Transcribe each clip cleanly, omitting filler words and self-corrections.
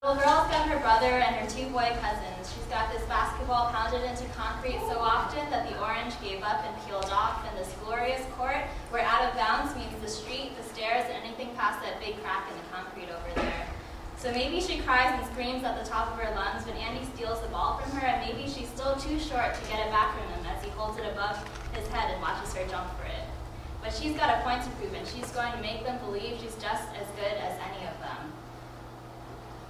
Little girl's got her brother and her two boy cousins. She's got this basketball pounded into concrete so often that the orange gave up and peeled off in this glorious court where out of bounds means the street, the stairs, and anything past that big crack in the concrete over there. So maybe she cries and screams at the top of her lungs when Andy steals the ball from her, and maybe she's still too short to get it back from him as he holds it above his head and watches her jump for it. But she's got a point to prove, and she's going to make them believe she's just as good as any of them.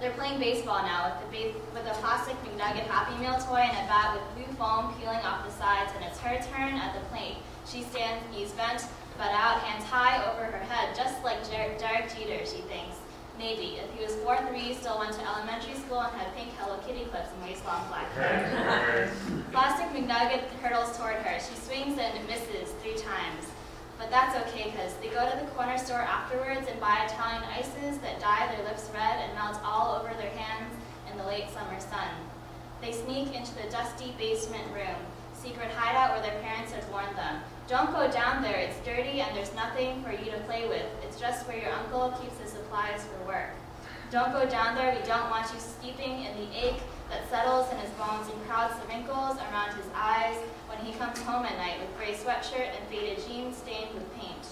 They're playing baseball now with a plastic McNugget Happy Meal toy and a bat with blue foam peeling off the sides, and it's her turn at the plate. She stands, knees bent, butt out, hands high over her head, just like Derek Jeter, she thinks. Maybe, if he was 4'3", still went to elementary school and had pink Hello Kitty clips and waist-long black hair. Plastic McNugget hurtles toward her. She swings and misses 3 times. But that's okay, because they go to the corner store afterwards and buy Italian ices that dye their lips red and melt all over their hands in the late summer sun. They sneak into the dusty basement room, secret hideout where their parents had warned them. Don't go down there, it's dirty and there's nothing for you to play with. It's just where your uncle keeps his supplies for work. Don't go down there, we don't want you steeping in the ache that settles in his bones and crowds the wrinkles around his eyes when he comes home at night with gray sweatshirt and faded jeans stained with paint.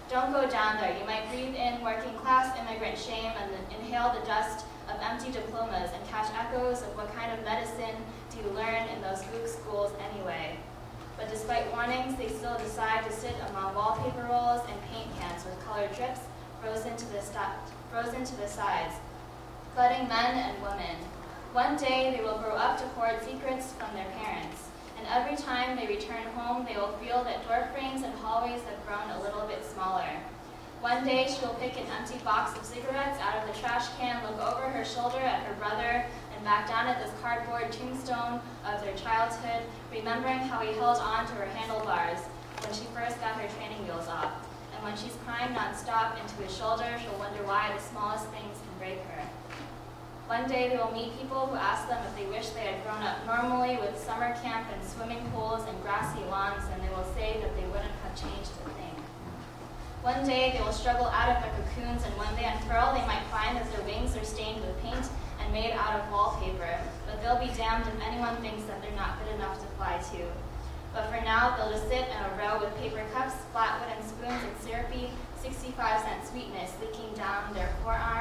Don't go down there. You might breathe in working class immigrant shame and then inhale the dust of empty diplomas and catch echoes of what kind of medicine do you learn in those Greek schools anyway. But despite warnings, they still decide to sit among wallpaper rolls and paint cans with colored drips frozen to the sides, flooding men and women. One day, they will grow up to hoard secrets from their parents, and every time they return home, they will feel that door frames and hallways have grown a little bit smaller. One day, she will pick an empty box of cigarettes out of the trash can, look over her shoulder at her brother, and back down at this cardboard tombstone of their childhood, remembering how he held on to her handlebars when she first got her training wheels off. And when she's crying nonstop into his shoulder, she'll wonder why the smallest things can break her. One day they will meet people who ask them if they wish they had grown up normally with summer camp and swimming pools and grassy lawns, and they will say that they wouldn't have changed a thing. One day they will struggle out of their cocoons, and when they unfurl, they might find that their wings are stained with paint and made out of wallpaper, but they'll be damned if anyone thinks that they're not good enough to fly too. But for now, they'll just sit in a row with paper cups, flat wooden spoons, and syrupy 65-cent sweetness leaking down their forearms